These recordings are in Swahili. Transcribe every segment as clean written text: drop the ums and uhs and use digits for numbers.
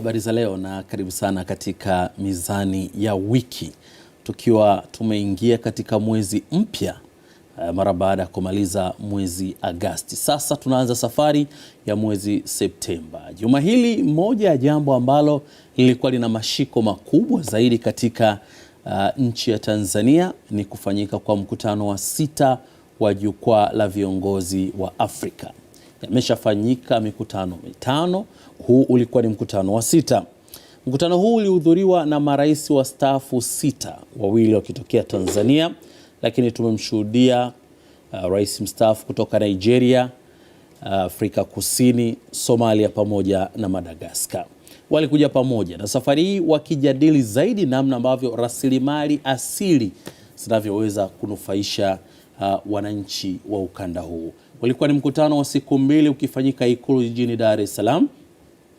Habari za leo na karibu sana katika Mizani ya Wiki, tukiwa tumeingia katika mwezi mpya mara baada ya kumaliza mwezi Agosti. Sasa tunaanza safari ya mwezi Septemba. Juma hili moja ya jambo ambalo lilikuwa lina mashiko makubwa zaidi katika nchi ya Tanzania ni kufanyika kwa mkutano wa 6 wa jukwaa la viongozi wa Afrika. Yameshafanyika mikutano 5, huu ulikuwa ni mkutano wa 6. Mkutano huu ulihudhuriwa na marais wastaafu 6, wawili wakitokea Tanzania, lakini tumemshuhudia rais mstaafu kutoka Nigeria, Afrika Kusini, Somalia pamoja na Madagascar. Walikuja pamoja na safari hii wakijadili zaidi namna ambavyo rasilimali asili zinavyoweza kunufaisha wananchi wa ukanda huu. Walikuwa ni mkutano wa siku 2 ukifanyika Ikulu jijini Dar es Salaam,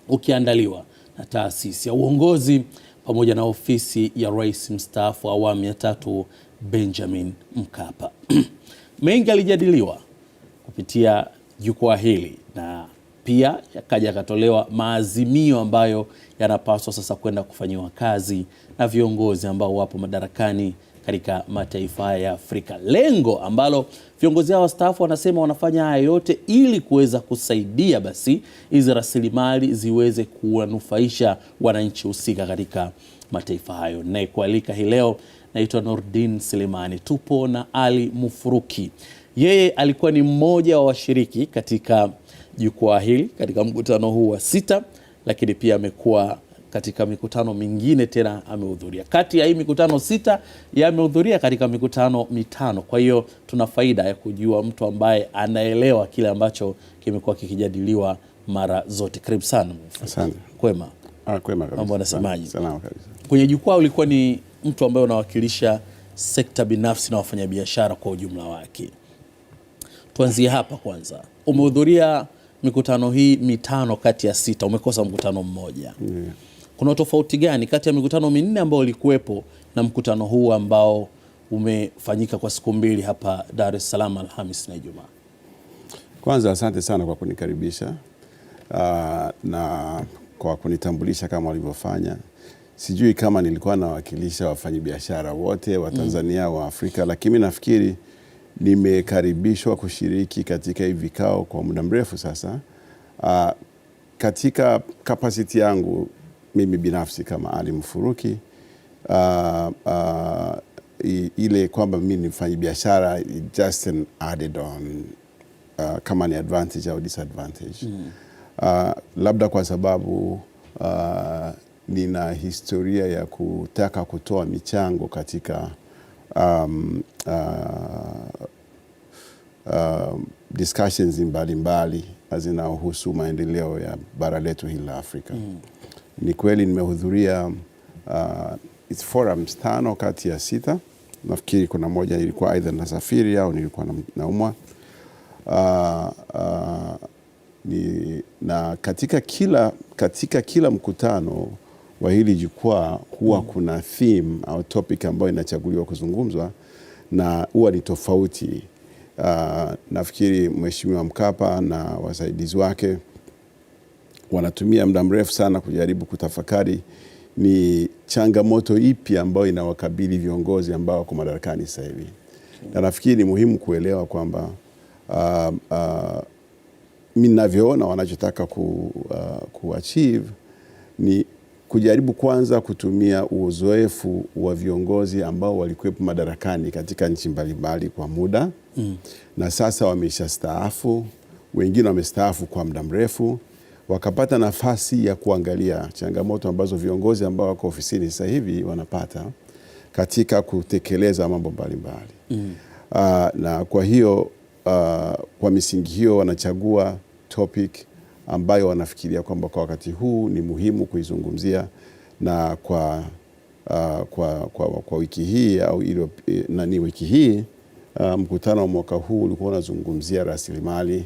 ukiandaliwa na taasisi ya uongozi pamoja na ofisi ya rais mstaafu awamu ya 3 Benjamin Mkapa. Mengi alijadiliwa kupitia jukwaa hili na pia yakaja katolewa maazimio ambayo yanapaswa sasa kwenda kufanyiwa kazi na viongozi ambao wapo madarakani katika mataifa haya ya Afrika. Lengo ambalo viongozi hao wastaafu wanasema wanafanya haya yote ili kuweza kusaidia basi hizi rasilimali ziweze kuwanufaisha wananchi husika katika mataifa hayo. Na kualika hii leo naitwa Nurdin Selemani. Tupo na Ali Mufuruki. Yeye alikuwa ni mmoja wa washiriki katika jukwaa hili katika mkutano huu wa 6, lakini pia amekuwa katika mikutano mingine tena amehudhuria. Kati ya hii mikutano 6 yamehudhuria katika mikutano 5. Kwa hiyo tuna faida ya kujua mtu ambaye anaelewa kile ambacho kimekuwa kikijadiliwa mara zote. Karibu sana. Asante. Kwema? Kwema kabisa. Mambo yanasemaje? Salama kabisa. Kwenye jukwaa ulikuwa ni mtu ambaye unawakilisha sekta binafsi na wafanyabiashara kwa ujumla wake. Tuanzie hapa kwanza. Umehudhuria mikutano hii 5 kati ya 6, umekosa mkutano mmoja. Yeah. Kuna tofauti gani kati ya mikutano 4 ambayo ulikuwepo na mkutano huu ambao umefanyika kwa siku 2 hapa Dar es Salaam Alhamisi na Ijumaa? Kwanza asante sana kwa kunikaribisha na kwa kunitambulisha kama walivyofanya. Sijui kama nilikuwa nawakilisha wafanyabiashara wote wa Tanzania wa Afrika, lakini nafikiri nimekaribishwa kushiriki katika hivi vikao kwa muda mrefu sasa. Katika capacity yangu mimi binafsi kama Ali Mufuruki, ile kwamba mimi ni mfanyabiashara just an added on kama ni advantage au disadvantage. Labda kwa sababu nina historia ya kutaka kutoa michango katika discussions mbalimbali zinazohusu maendeleo ya bara letu hili la Afrika. Ni kweli nimehudhuria forums 5 kati ya 6. Nafikiri kuna moja ilikuwa aidha nasafiri au nilikuwa naumwa. Na katika kila mkutano wa hili jukwaa huwa kuna theme au topic ambayo inachaguliwa kuzungumzwa na huwa ni tofauti. Nafikiri Mheshimiwa Mkapa na wasaidizi wake wanatumia muda mrefu sana kujaribu kutafakari ni changamoto ipi ambayo inawakabili viongozi ambao wako madarakani sasa hivi. Na nafikiri ni muhimu kuelewa kwamba mimi ninavyoona wanachotaka kuachieve ni kujaribu kwanza kutumia uzoefu wa viongozi ambao walikuwepo madarakani katika nchi mbalimbali kwa muda na sasa wameshastaafu, wengine wamestaafu kwa muda mrefu, wakapata nafasi ya kuangalia changamoto ambazo viongozi ambao wako ofisini sasa hivi wanapata katika kutekeleza mambo mbalimbali. Na kwa hiyo kwa misingi hiyo wanachagua topic ambayo wanafikiria kwamba kwa wakati huu ni muhimu kuizungumzia, na kwa wiki hii au wiki hii mkutano wa mwaka huu ulikuwa unazungumzia rasilimali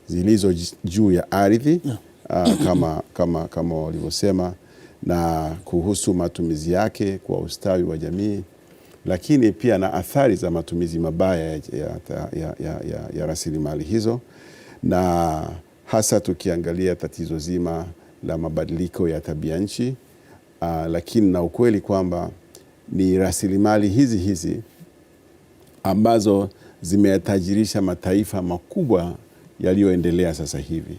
zilizo juu ya ardhi kama walivyosema, na kuhusu matumizi yake kwa ustawi wa jamii, lakini pia na athari za matumizi mabaya ya rasilimali hizo, na hasa tukiangalia tatizo zima la mabadiliko ya tabia nchi, lakini na ukweli kwamba ni rasilimali hizi ambazo zimetajirisha mataifa makubwa yaliyoendelea sasa hivi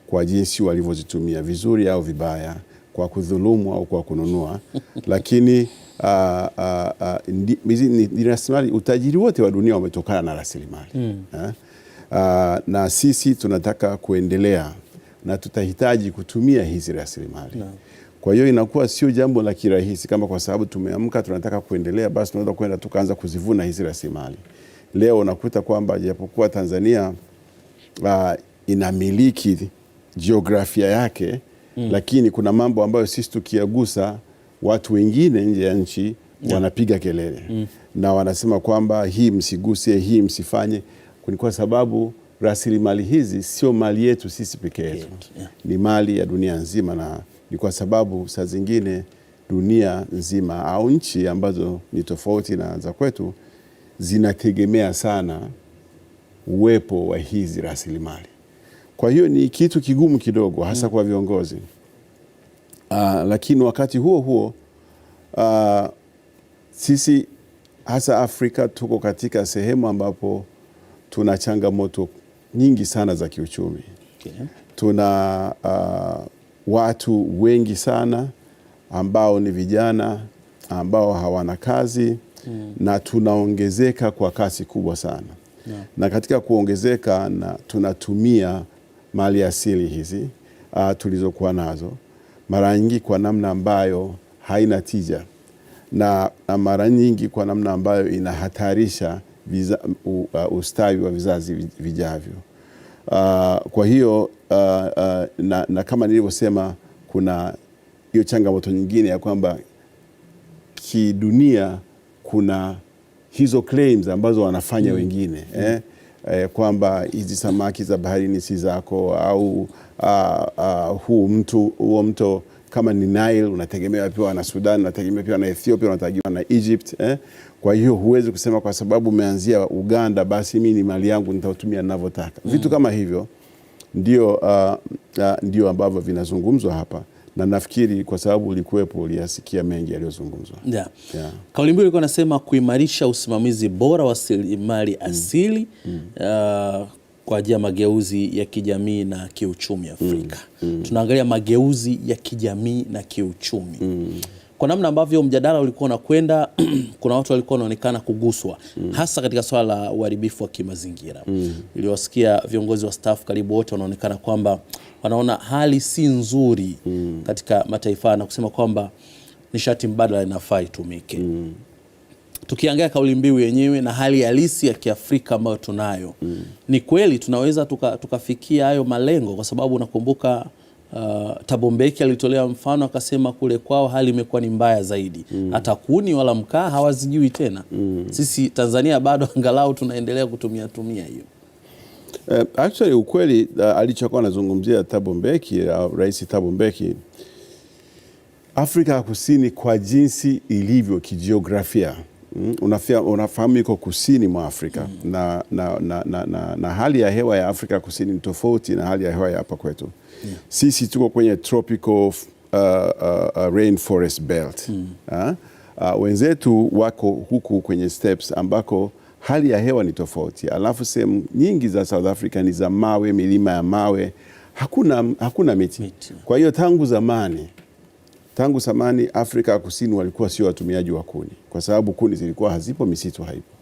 kwa jinsi walivyozitumia vizuri au vibaya, kwa kudhulumu au kwa kununua. Lakini ni rasilimali, utajiri wote wa dunia umetokana na rasilimali. Na sisi tunataka kuendelea na tutahitaji kutumia hizi rasilimali. Kwa hiyo inakuwa sio jambo la kirahisi kama kwa sababu tumeamka tunataka kuendelea basi tunaweza kwenda tukaanza kuzivuna hizi rasilimali. Leo unakuta kwamba japokuwa Tanzania inamiliki jiografia yake, lakini kuna mambo ambayo sisi tukiagusa watu wengine nje ya nchi wanapiga kelele na wanasema kwamba hii msiguse, hii msifanye, kwa sababu rasilimali hizi sio mali yetu sisi pekee yetu, ni mali ya dunia nzima, na ni kwa sababu saa zingine dunia nzima au nchi ambazo ni tofauti na za kwetu zinategemea sana uwepo wa hizi rasilimali. Kwa hiyo ni kitu kigumu kidogo hasa kwa viongozi. Lakini wakati huo sisi hasa Afrika tuko katika sehemu ambapo tuna changamoto nyingi sana za kiuchumi. Tuna watu wengi sana ambao ni vijana ambao hawana kazi na tunaongezeka kwa kasi kubwa sana. Na katika kuongezeka na tunatumia mali asili hizi tulizokuwa nazo mara nyingi kwa namna ambayo haina tija na mara nyingi kwa namna ambayo inahatarisha ustawi wa vizazi vijavyo. Kwa hiyo na kama nilivyosema, kuna hiyo changamoto nyingine ya kwamba kidunia kuna hizo claims ambazo wanafanya wengine kwamba hizi samaki za baharini si zako, au huo mto kama ni Nile unategemewa pia na Sudan, unategemewa pia na Ethiopia, unategemewa na Egypt. Kwa hiyo huwezi kusema kwa sababu umeanzia Uganda basi mimi ni mali yangu nitautumia ninavyotaka. Vitu kama hivyo ndio ambavyo vinazungumzwa hapa, na nafikiri kwa sababu ulikuwepo uliyasikia mengi yaliyozungumzwa. Kauli mbiu ilikuwa nasema kuimarisha usimamizi bora wa rasilimali asili kwa ajili ya mageuzi ya kijamii na kiuchumi Afrika. Tunaangalia mageuzi ya kijamii na kiuchumi. Kwa namna ambavyo mjadala ulikuwa unakwenda, kuna watu walikuwa wanaonekana kuguswa hasa katika swala la uharibifu wa kimazingira. Niliwasikia viongozi wa staff karibu wote wanaonekana kwamba wanaona hali si nzuri katika mataifa na kusema kwamba nishati mbadala inafaa itumike. Tukiangalia kauli mbiu yenyewe na hali halisi ya Kiafrika ambayo tunayo, ni kweli tunaweza tukafikia hayo malengo? Kwa sababu nakumbuka Thabo Mbeki alitolea mfano akasema kule kwao hali imekuwa ni mbaya zaidi. Hata kuni wala mkaa hawazijui tena. Sisi Tanzania bado angalau tunaendelea kutumia hiyo. Actually ukweli alichokuwa anazungumzia Thabo Mbeki, Rais Thabo Mbeki, Afrika ya Kusini kwa jinsi ilivyo kijiografia, unafahamu iko kusini mwa Afrika na hali ya hewa ya Afrika Kusini ni tofauti na hali ya hewa ya hapa kwetu. Sisi tuko kwenye tropical rainforest belt. Wenzetu wako huku kwenye steppes ambako hali ya hewa ni tofauti. Alafu sehemu nyingi za South Africa ni za mawe, milima ya mawe, hakuna miti. Kwa hiyo tangu zamani Afrika Kusini walikuwa sio watumiaji wa kuni, kwa sababu kuni zilikuwa hazipo, misitu haipo.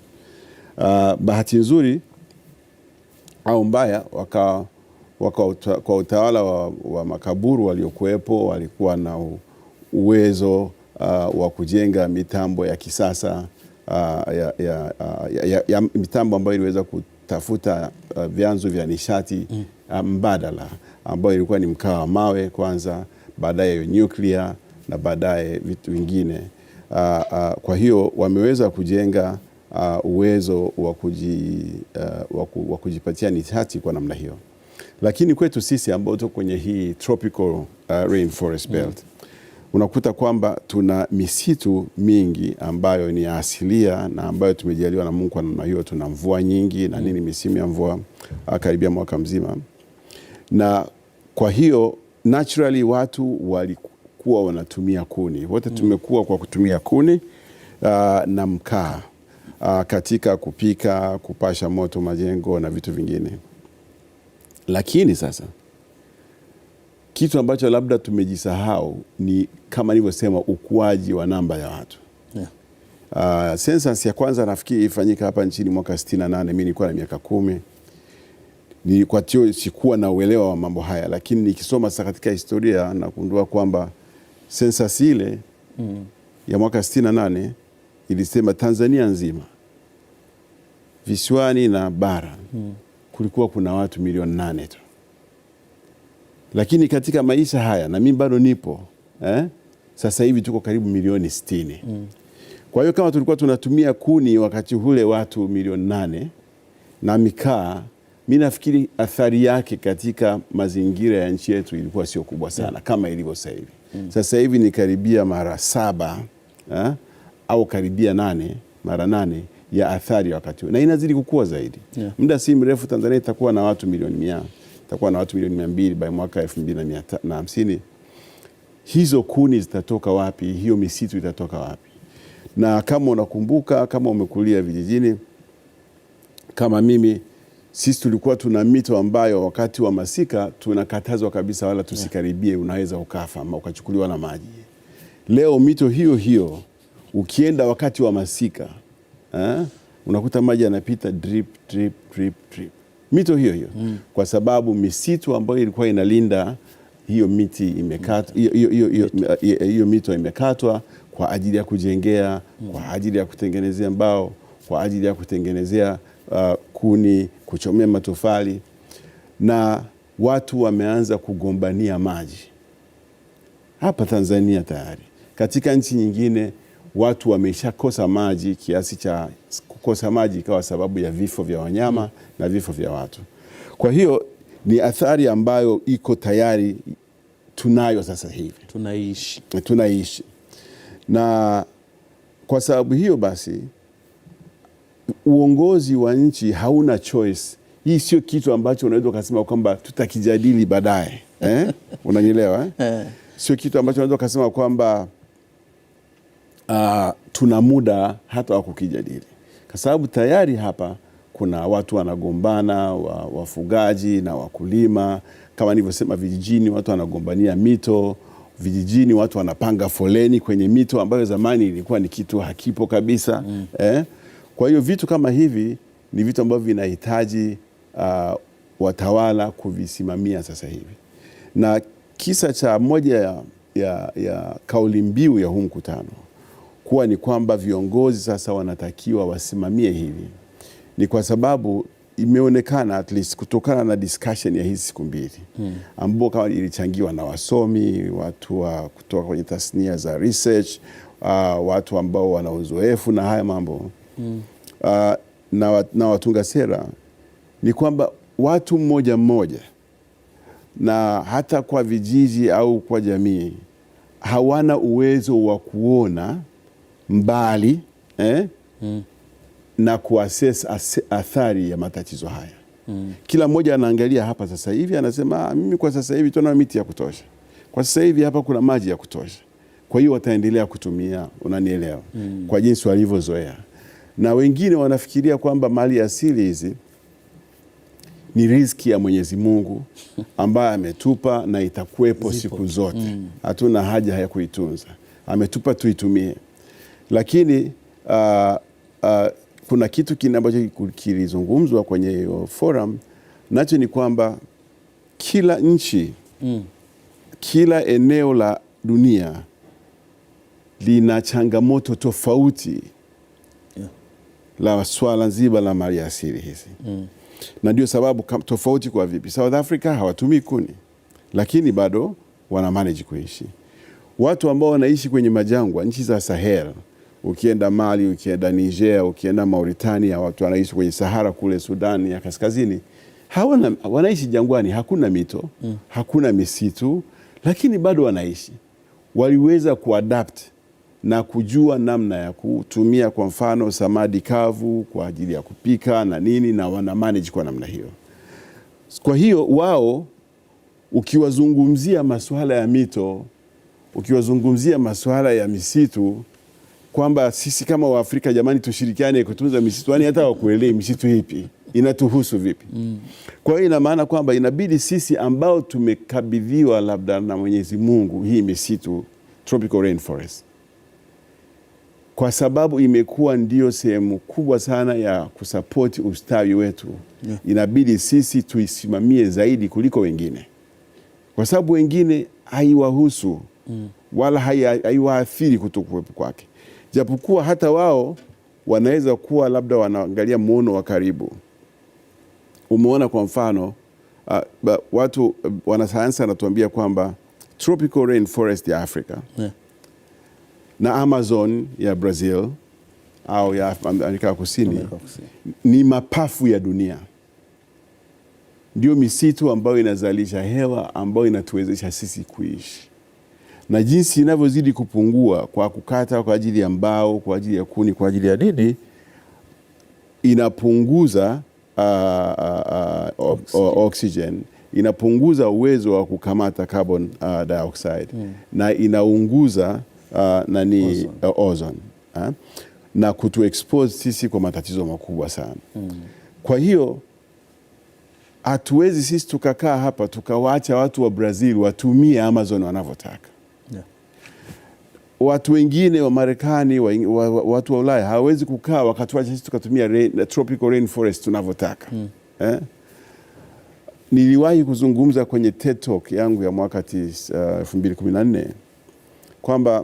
Bahati nzuri au mbaya, kwa utawala wa makaburu waliokuwepo, walikuwa na uwezo wa kujenga mitambo ya kisasa, ya mitambo ambayo iliweza kutafuta vyanzo vya nishati mbadala, ambayo ilikuwa ni mkaa wa mawe kwanza, baadaye nuclear na baadaye vitu vingine. Kwa hiyo wameweza kujenga uwezo wa kujipatia nishati kwa namna hiyo. Lakini kwetu sisi ambao tuko kwenye hii tropical rainforest belt, unakuta kwamba tuna misitu mingi ambayo ni asilia na ambayo tumejaliwa na Mungu kwa namna hiyo. Tuna mvua nyingi na misimu ya mvua karibia mwaka mzima. Na kwa hiyo naturally watu walikuwa wanatumia kuni. Wote tumekuwa kwa kutumia kuni na mkaa katika kupika, kupasha moto majengo na vitu vingine. Lakini sasa kitu ambacho labda tumejisahau ni kama nilivyosema, ukuaji wa namba ya watu. Census ya kwanza nafikiri ifanyika hapa nchini mwaka 68. Mimi nilikuwa na miaka 10. Kwa hiyo sikuwa na uelewa wa mambo haya, lakini nikisoma sasa katika historia na kugundua kwamba census ile ya mwaka 68 ilisema Tanzania nzima, visiwani na bara, kulikuwa kuna watu milioni 8 tu. Lakini katika maisha haya, na mimi bado nipo, sasa hivi tuko karibu milioni 60. Kwa hiyo kama tulikuwa tunatumia kuni wakati ule watu milioni 8 na mikaa, mimi nafikiri athari yake katika mazingira ya nchi yetu ilikuwa sio kubwa sana kama ilivyo sasa hivi. Sasa hivi ni karibia mara 7 au karibia 8, mara 8 ya athari wakati ule, na inazidi kukua zaidi. Muda si mrefu Tanzania itakuwa na watu milioni 100, itakuwa na watu milioni 200 by mwaka 2050. Hizo kuni zitatoka wapi? Hiyo misitu itatoka wapi? Na kama unakumbuka, kama umekulia vijijini kama mimi, sisi tulikuwa tuna mito ambayo wakati wa masika tunakatazwa kabisa, wala tusikaribie, unaweza ukafa ama ukachukuliwa na maji. Leo mito hiyo hiyo ukienda wakati wa masika, unakuta maji yanapita drip drip drip drip. Mito hiyo hiyo kwa sababu misitu ambayo ilikuwa inalinda hiyo miti imekatwa, hiyo mito imekatwa kwa ajili ya kujengea, kwa ajili ya kutengenezea mbao, kwa ajili ya kutengenezea kuni, kuchomea matofali, na watu wameanza kugombania maji. Hapa Tanzania tayari, katika nchi nyingine watu wameshakosa maji, kiasi cha kukosa maji ikawa sababu ya vifo vya wanyama na vifo vya watu. Kwa hiyo ni athari ambayo iko tayari, tunayo sasa hivi, tunaishi. Na kwa sababu hiyo basi uongozi wa nchi hauna choice. Hii sio kitu ambacho unaweza kusema kwamba tutakijadili baadaye. Unanielewa? Sio kitu ambacho unaweza kusema kwamba tuna muda hata wa kukijadili, kwa sababu tayari hapa kuna watu wanagombana, wafugaji na wakulima. Kama nilivyosema, vijijini watu wanagombania mito, vijijini watu wanapanga foleni kwenye mito ambayo zamani ilikuwa ni kitu hakipo kabisa. Kwa hiyo vitu kama hivi ni vitu ambavyo vinahitaji watawala kuvisimamia sasa hivi. Na kisa cha moja ya kauli mbiu ya huu mkutano kuwa ni kwamba viongozi sasa wanatakiwa wasimamie hili, ni kwa sababu imeonekana, at least kutokana na discussion ya hizi siku mbili, ambapo kama ilichangiwa na wasomi, watu wa kutoka kwenye tasnia za research, watu ambao wana uzoefu na haya mambo, na watunga sera, ni kwamba watu mmoja mmoja na hata kwa vijiji au kwa jamii hawana uwezo wa kuona mbali na kuassess athari ya matatizo haya. Kila mmoja anaangalia hapa sasa hivi, anasema mimi kwa sasa hivi tuna miti ya kutosha, kwa sasa hivi hapa kuna maji ya kutosha, kwa hiyo wataendelea kutumia, unanielewa, kwa jinsi walivyozoea. Na wengine wanafikiria kwamba mali asili hizi ni riziki ya Mwenyezi Mungu ambaye ametupa na itakuwepo siku zote. Hatuna haja ya kuitunza, ametupa tuitumie. Lakini kuna kitu kingine ambacho kilizungumzwa kwenye forum, nacho ni kwamba kila nchi, kila eneo la dunia lina changamoto tofauti la swala nzima la mali asili hizi. Na ndio sababu tofauti kwa vipi. South Africa hawatumii kuni, lakini bado wana manage kuishi. Watu ambao wanaishi kwenye majangwa, nchi za Sahel, ukienda Mali, ukienda Niger, ukienda Mauritania, watu wanaishi kwenye Sahara kule Sudan ya kaskazini, wanaishi jangwani, hakuna mito, hakuna misitu, lakini bado wanaishi. Waliweza kuadapt na kujua namna ya kutumia kwa mfano samadi kavu kwa ajili ya kupika na nini, na wana manage kwa namna hiyo. Kwa hiyo wao ukiwazungumzia masuala ya mito, ukiwazungumzia masuala ya misitu, kwamba sisi kama Waafrika jamani tushirikiane kutunza misitu, yani hata wakuelewi misitu ipi inatuhusu vipi. Kwa hiyo ina maana kwamba inabidi sisi ambao tumekabidhiwa labda na Mwenyezi Mungu hii misitu, tropical rainforest, kwa sababu imekuwa ndio sehemu kubwa sana ya kusapoti ustawi wetu, inabidi sisi tuisimamie zaidi kuliko wengine, kwa sababu wengine haiwahusu wala haiwaathiri kutokuwepo kwake, japokuwa hata wao wanaweza kuwa labda wanaangalia muono wa karibu. Umeona kwa mfano watu wanasayansi wanatuambia kwamba tropical rainforest ya Afrika na Amazon ya Brazil au ya Amerika Kusini ni mapafu ya dunia. Ndio misitu ambayo inazalisha hewa ambayo inatuwezesha sisi kuishi. Na jinsi inavyozidi kupungua kwa kukata kwa ajili ya mbao, kwa ajili ya kuni, kwa ajili ya nini, inapunguza oxygen, inapunguza uwezo wa kukamata carbon dioxide na inaunguza ozone na kutu expose sisi kwa matatizo makubwa sana. Kwa hiyo hatuwezi sisi tukakaa hapa tukawaacha watu wa Brazil watumie Amazon wanavyotaka. Watu wengine wa Marekani, watu wa Ulaya hawezi kukaa wakatuacha sisi tukatumia tropical rainforest tunavyotaka. Niliwahi kuzungumza kwenye TED Talk yangu ya mwaka 2014 kwamba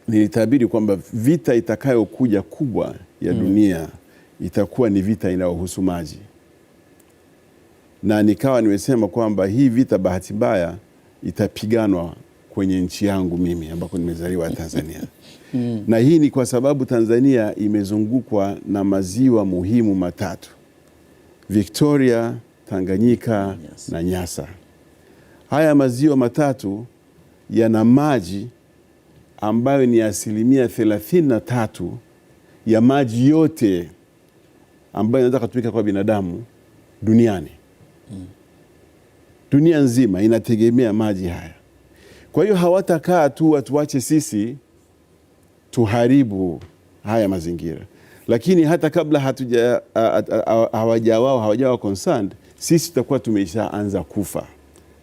nilitabiri kwamba vita itakayokuja kubwa ya dunia itakuwa ni vita inayohusu maji, na nikawa nimesema kwamba hii vita bahati mbaya itapiganwa kwenye nchi yangu mimi ambako nimezaliwa Tanzania. Na hii ni kwa sababu Tanzania imezungukwa na maziwa muhimu matatu: Victoria, Tanganyika na Nyasa. Haya maziwa matatu yana maji ambayo ni 33% ya maji yote ambayo inaweza kutumika kwa binadamu duniani. Dunia nzima inategemea maji haya. Kwa hiyo hawatakaa tu watuache sisi tuharibu haya mazingira. Lakini hata kabla hawajawa concerned, sisi tutakuwa tumeshaanza kufa,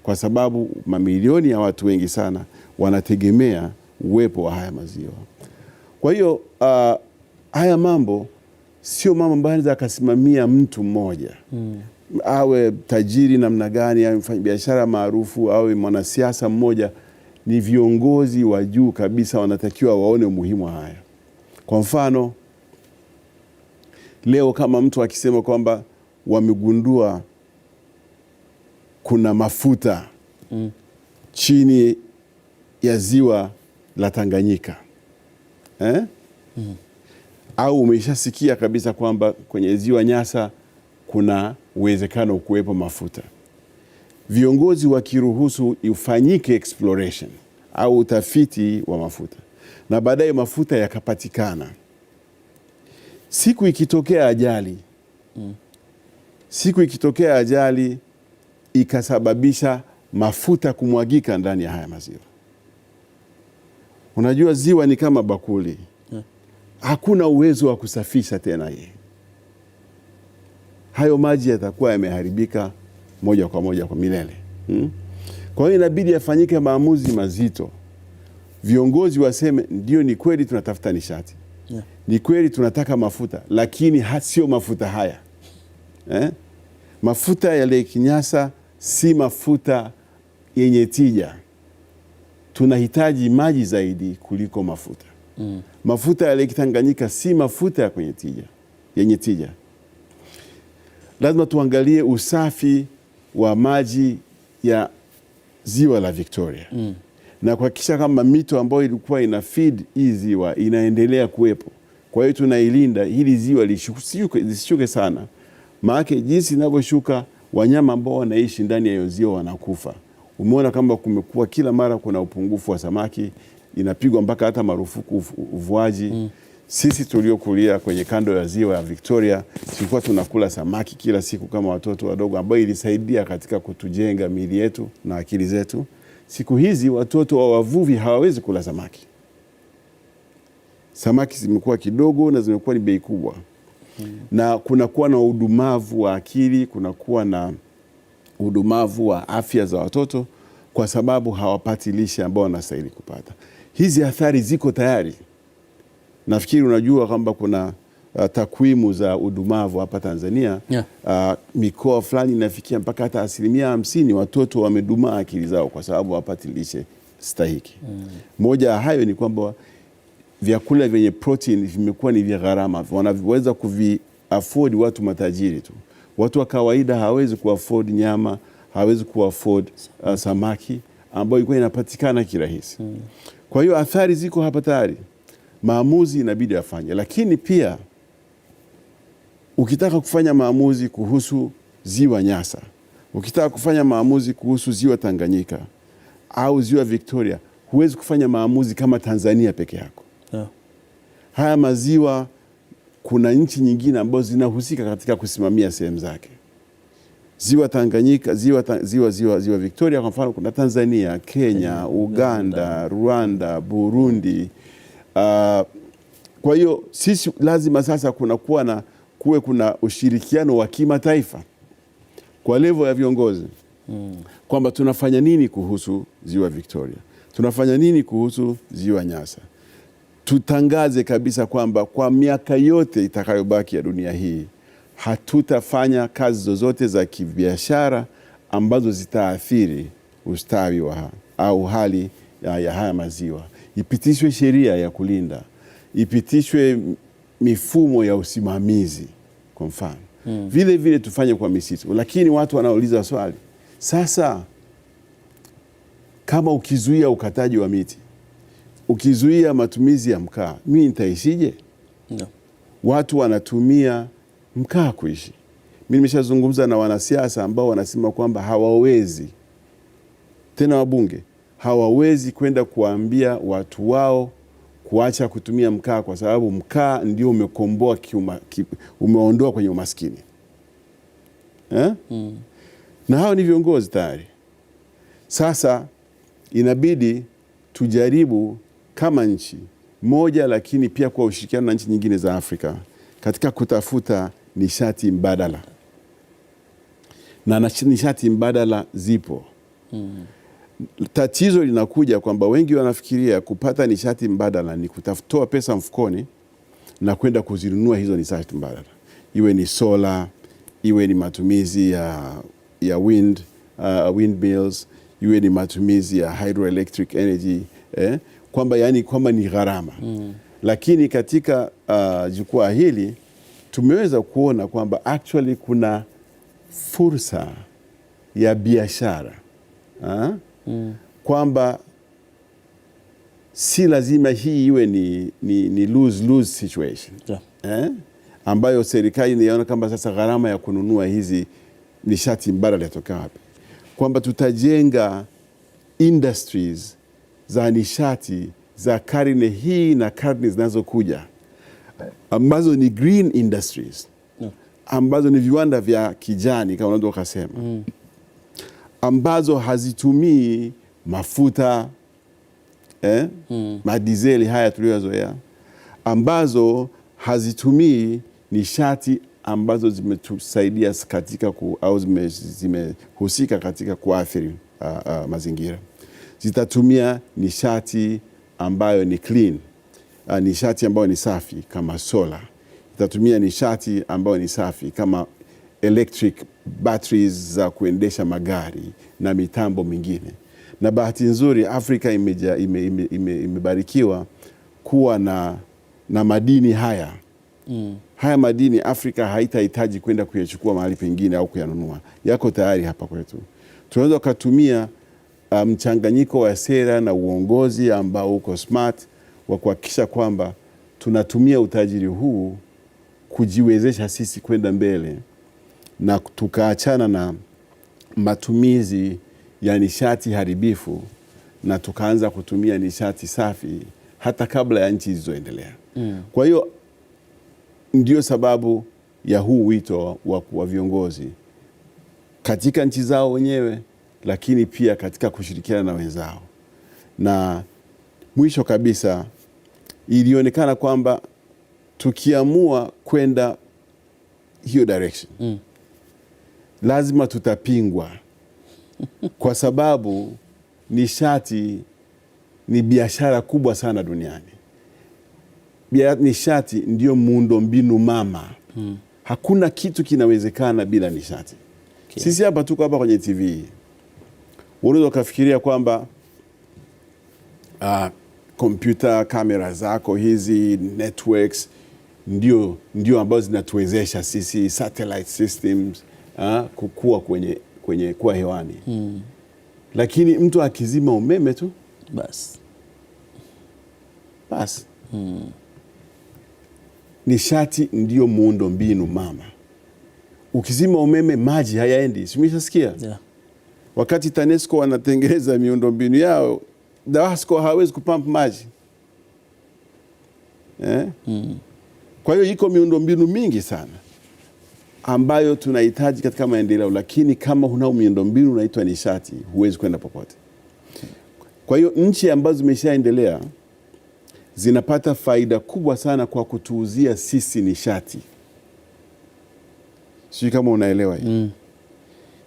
kwa sababu mamilioni ya watu wengi sana wanategemea uwepo wa haya maziwa. Kwa hiyo haya mambo sio mambo ambayo anaweza akasimamia mtu mmoja. Awe tajiri namna gani, awe mfanyabiashara maarufu, awe mwanasiasa mmoja. Ni viongozi wa juu kabisa wanatakiwa waone umuhimu wa haya. Kwa mfano, leo kama mtu akisema kwamba wamegundua kuna mafuta chini ya ziwa la Tanganyika, au umeshasikia kabisa kwamba kwenye ziwa Nyasa kuna uwezekano kuwepo mafuta, viongozi wakiruhusu ufanyike exploration au utafiti wa mafuta na baadaye mafuta yakapatikana, siku ikitokea ajali ikasababisha mafuta kumwagika ndani ya haya maziwa. Unajua ziwa ni kama bakuli, hakuna uwezo wa kusafisha tena hayo maji yatakuwa yameharibika moja kwa moja kwa milele. Kwa hiyo inabidi yafanyike maamuzi mazito. Viongozi waseme ndio, ni kweli tunatafuta nishati, ni kweli tunataka mafuta, lakini sio mafuta haya. Mafuta ya Lake Nyasa si mafuta yenye tija. Tunahitaji maji zaidi kuliko mafuta. Mafuta ya Lake Tanganyika si mafuta yenye tija. Lazima tuangalie usafi wa maji ya ziwa la Victoria na kuhakikisha kama mito ambayo ilikuwa ina feed hii ziwa inaendelea kuwepo. Kwa hiyo tunailinda hili ziwa lisishuke sana, maana jinsi linavyoshuka wanyama ambao wanaishi ndani ya hiyo ziwa wanakufa. Umeona kama kumekuwa kila mara kuna upungufu wa samaki, inapigwa mpaka hata marufuku uvuaji. Sisi tuliokulia kwenye kando ya ziwa ya Victoria tulikuwa tunakula samaki kila siku kama watoto wadogo, ambayo ilisaidia katika kutujenga miili yetu na akili zetu. Siku hizi watoto wa wavuvi hawawezi kula samaki. Samaki zimekuwa kidogo na zimekuwa ni bei kubwa. Na kunakuwa na udumavu wa akili, kunakuwa na udumavu wa afya za watoto kwa sababu hawapati lishe ambao wanastahili kupata. Hizi athari ziko tayari. Nafikiri unajua kwamba kuna takwimu za udumavu hapa Tanzania. Mikoa fulani inafikia mpaka hata 50% watoto wamedumaa akili zao kwa sababu hawapati lishe stahiki. Moja ya hayo ni kwamba vyakula vyenye protein vimekuwa ni vya gharama, wanaweza kuvi-afford watu matajiri tu. Watu wa kawaida hawezi ku-afford nyama, hawezi ku-afford samaki ambayo ilikuwa inapatikana kirahisi. Kwa hiyo athari ziko hapa tayari. Maamuzi inabidi afanye, lakini pia ukitaka kufanya maamuzi kuhusu ziwa Nyasa, ukitaka kufanya maamuzi kuhusu ziwa Tanganyika au ziwa Victoria, huwezi kufanya maamuzi kama Tanzania peke yako. Haya maziwa, kuna nchi nyingine ambazo zinahusika katika kusimamia sehemu zake. Ziwa Tanganyika, ziwa Victoria kwa mfano, kuna Tanzania, Kenya, Uganda, Rwanda, Burundi. Kwa hiyo sisi lazima sasa kuwe kuna ushirikiano wa kimataifa kwa level ya viongozi, kwamba tunafanya nini kuhusu ziwa Victoria, tunafanya nini kuhusu ziwa Nyasa. Tutangaze kabisa kwamba kwa miaka yote itakayobaki ya dunia hii hatutafanya kazi zozote za kibiashara ambazo zitaathiri ustawi au hali ya haya maziwa. Ipitishwe sheria ya kulinda, ipitishwe mifumo ya usimamizi kwa mfano. Vile vile tufanye kwa misitu. Lakini watu wanauliza swali, sasa kama ukizuia ukataji wa miti, ukizuia matumizi ya mkaa, mimi nitaishije? Watu wanatumia mkaa kuishi. Mimi nimeshazungumza na wanasiasa ambao wanasema kwamba hawawezi tena, wabunge hawawezi kwenda kuambia watu wao kuacha kutumia mkaa kwa sababu mkaa ndio umekomboa umeondoa kwenye umaskini. Na hao ni viongozi tayari. Sasa inabidi tujaribu kama nchi moja, lakini pia kwa ushirikiano na nchi nyingine za Afrika katika kutafuta nishati mbadala. Na nishati mbadala zipo. Tatizo linakuja kwamba wengi wanafikiria kupata nishati mbadala ni kutafutoa pesa mfukoni na kwenda kuzinunua hizo nishati mbadala. Iwe ni sola, iwe ni matumizi ya windmills, iwe ni matumizi ya hydroelectric energy, kwamba ni gharama. Lakini katika jukwaa hili tumeweza kuona kwamba actually kuna fursa ya biashara. Kwamba si lazima hii iwe ni lose-lose situation. Ambayo serikali inaona kama sasa gharama ya kununua hizi nishati mbadala yatoka wapi. Kwamba tutajenga industries za nishati za karne hii na karne zinazokuja, ambazo ni green industries, ambazo ni viwanda vya kijani kama unaweza kusema, ambazo hazitumii mafuta madizeli haya tuliyozoea, ambazo hazitumii nishati ambazo zimetusaidia katika au zimehusika katika kuathiri mazingira. Zitatumia nishati ambayo ni clean, nishati ambayo ni safi kama solar. Zitatumia nishati ambayo ni safi kama electric batteries za kuendesha magari na mitambo mingine. Na bahati nzuri Afrika imebarikiwa kuwa na madini haya. Haya madini Afrika haitahitaji kwenda kuyachukua mahali pengine au kuyanunua. Yako tayari hapa kwetu. Tunaweza kutumia mchanganyiko wa sera na uongozi ambao uko smart wa kuhakikisha kwamba tunatumia utajiri huu kujiwezesha sisi kwenda mbele na tukaachana na matumizi ya nishati haribifu na tukaanza kutumia nishati safi hata kabla ya nchi zilizoendelea. Kwa hiyo ndio sababu ya huu wito wa viongozi katika nchi zao wenyewe, lakini pia katika kushirikiana na wenzao. Na mwisho kabisa, ilionekana kwamba tukiamua kwenda hiyo direction lazima tutapingwa kwa sababu nishati ni biashara kubwa sana duniani. Nishati ndio muundombinu mama. Hakuna kitu kinawezekana bila nishati. Okay. Sisi hapa tuko hapa kwenye TV. Unaweza kufikiria kwamba kompyuta, kamera zako hizi, networks ndio ambazo zinatuwezesha sisi, satellite systems kukua kwenye kuwa hewani. Lakini mtu akizima umeme tu basi. Nishati ndio muundo mbinu mama. Ukizima umeme maji hayaendi. Simeshasikia? Yeah. Wakati TANESCO wanatengeneza miundo mbinu yao, DAWASCO hawezi kupump maji. Kwa hiyo iko miundo mbinu mingi sana ambayo tunahitaji katika maendeleo, lakini kama huna miundo mbinu unaitwa nishati, huwezi kwenda popote. Kwa hiyo nchi ambazo zimeshaendelea zinapata faida kubwa sana kwa kutuuzia sisi nishati. Sio kama unaelewa hii.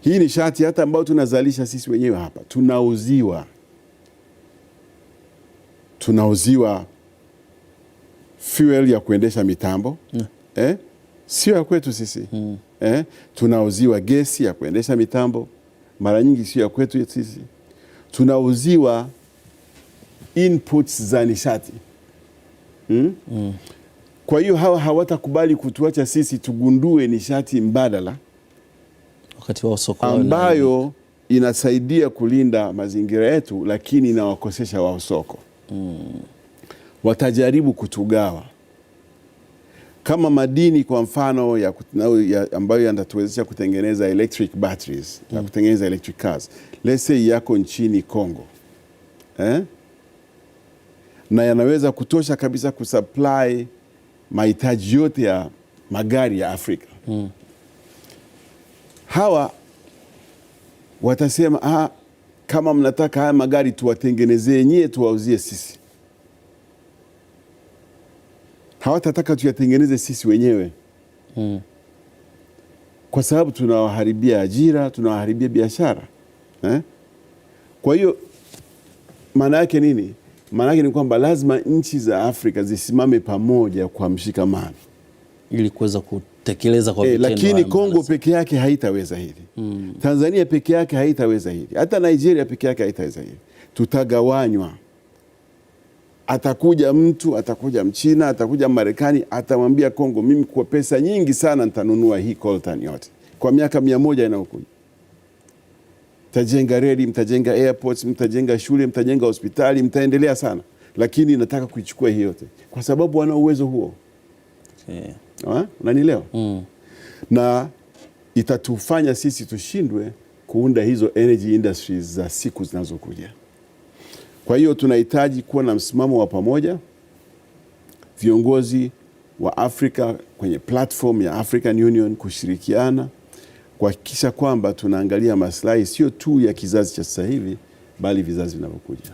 Hii nishati hata ambayo tunazalisha sisi wenyewe hapa, tunauziwa fuel ya kuendesha mitambo. Sio ya kwetu sisi. Tunauziwa gesi ya kuendesha mitambo, mara nyingi sio ya kwetu sisi. Tunauziwa inputs za nishati. Kwa hiyo hawatakubali kutuacha sisi tugundue nishati mbadala wakati wa soko ambayo inasaidia kulinda mazingira yetu, lakini inawakosesha wao soko. Watajaribu kutugawa. Kama madini kwa mfano ambayo yanatuwezesha kutengeneza electric batteries, na kutengeneza electric cars. Let's say yako nchini Kongo. Na yanaweza kutosha kabisa kusupply mahitaji yote ya magari ya Afrika. Hawa watasema kama mnataka haya magari tuwatengenezee nyie, tuwauzie sisi. Hawatataka tuyatengeneze sisi wenyewe. Kwa sababu tunawaharibia ajira, tunawaharibia biashara. Kwa hiyo maana yake nini? Maana yake ni kwamba lazima nchi za Afrika zisimame pamoja kwa mshikamano ili kuweza kutekeleza kwa vitendo. Lakini Kongo peke yake haitaweza hili. Tanzania peke yake haitaweza hili. Hata Nigeria peke yake haitaweza hili. Tutagawanywa. Atakuja mtu, atakuja Mchina, atakuja Marekani, atamwambia Kongo, mimi kwa pesa nyingi sana nitanunua hii coltan yote kwa miaka 100 inayokuja. Mtajenga reli, mtajenga airports, mtajenga shule, mtajenga hospitali, mtaendelea sana, lakini nataka kuichukua hii yote kwa sababu wana uwezo huo. Unanielewa? Na itatufanya sisi tushindwe kuunda hizo energy industries za siku zinazokuja. Kwa hiyo tunahitaji kuwa na msimamo wa pamoja, viongozi wa Afrika kwenye platform ya African Union kushirikiana kuhakikisha kwamba tunaangalia maslahi sio tu ya kizazi cha sasa hivi bali vizazi vinavyokuja.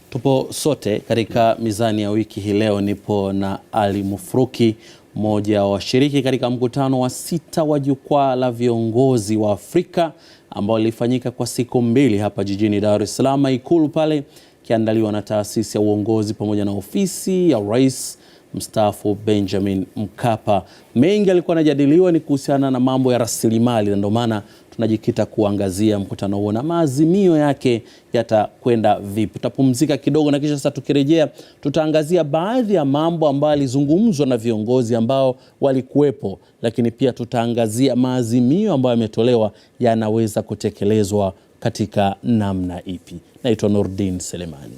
Tupo sote katika mizani ya wiki hii. Leo nipo na Ali Mufruki, mmoja wa washiriki katika mkutano wa 6 wa jukwaa la viongozi wa Afrika ambao lilifanyika kwa siku 2 hapa jijini Dar es Salaam, Ikulu pale, kiandaliwa na taasisi ya uongozi pamoja na ofisi ya Rais mstaafu Benjamin Mkapa. Mengi alikuwa anajadiliwa ni kuhusiana na mambo ya rasilimali, na ndio maana tunajikita kuangazia mkutano huo na maazimio yake yatakwenda vipi. Tutapumzika kidogo na kisha sasa tukirejea tutaangazia baadhi ya mambo ambayo yalizungumzwa na viongozi ambao walikuwepo, lakini pia tutaangazia maazimio ambayo yametolewa yanaweza kutekelezwa katika namna ipi. Naitwa Nurdin Selemani.